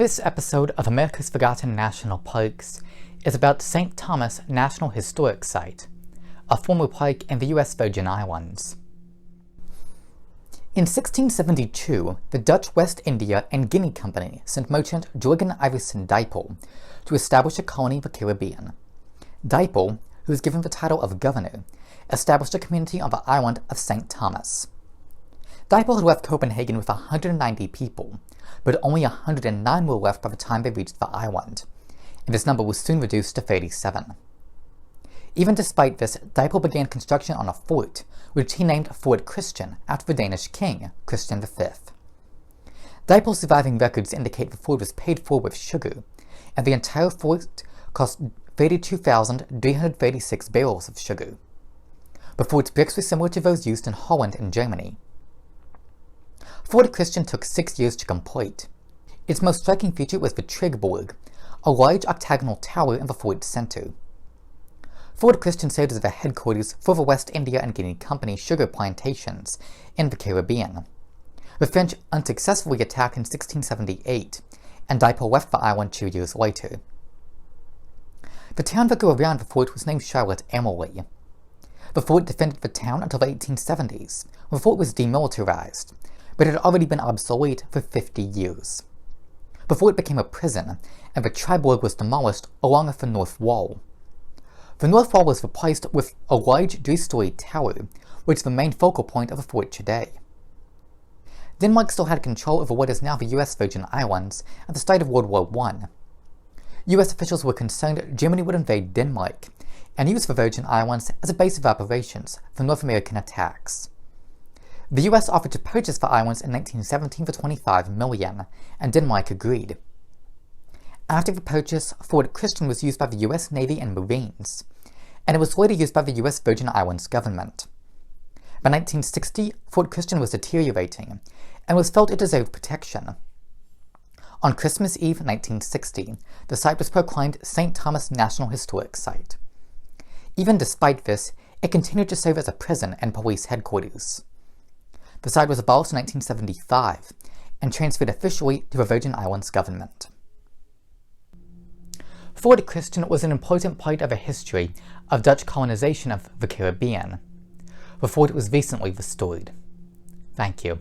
This episode of America's Forgotten National Parks is about St. Thomas National Historic Site, a former park in the U.S. Virgin Islands. In 1672, the Dutch West India and Guinea Company sent merchant Jorgen Iversen Dijppel to establish a colony in the Caribbean. Dijppel, who was given the title of governor, established a community on the island of St. Thomas. Dijppel had left Copenhagen with 190 people, but only 109 were left by the time they reached the island, and this number was soon reduced to 37. Even despite this, Dijppel began construction on a fort, which he named Fort Christian after the Danish king, Christian V. Dijppel's surviving records indicate the fort was paid for with sugar, and the entire fort cost 32,336 barrels of sugar. The fort's bricks were similar to those used in Holland and Germany. Fort Christian took 6 years to complete. Its most striking feature was the Trigborg, a large octagonal tower in the fort's center. Fort Christian served as the headquarters for the West India and Guinea Company sugar plantations in the Caribbean. The French unsuccessfully attacked in 1678, and Dijppel left the island 2 years later. The town that grew around the fort was named Charlotte Amalie. The fort defended the town until the 1870s, when the fort was demilitarized, but it had already been obsolete for 50 years. The fort became a prison, and the Trigborg was demolished along with the north wall. The north wall was replaced with a large 3-story tower, which is the main focal point of the fort today. Denmark still had control over what is now the U.S. Virgin Islands at the start of World War I. U.S. officials were concerned Germany would invade Denmark, and use the Virgin Islands as a base of operations for North American attacks. The U.S. offered to purchase the islands in 1917 for $25 million, and Denmark agreed. After the purchase, Fort Christian was used by the U.S. Navy and Marines, and it was later used by the U.S. Virgin Islands government. By 1960, Fort Christian was deteriorating, and was felt it deserved protection. On Christmas Eve 1960, the site was proclaimed St. Thomas National Historic Site. Even despite this, it continued to serve as a prison and police headquarters. The site was abolished in 1975 and transferred officially to the Virgin Islands government. Fort Christian was an important part of the history of Dutch colonization of the Caribbean. The fort was recently restored. Thank you.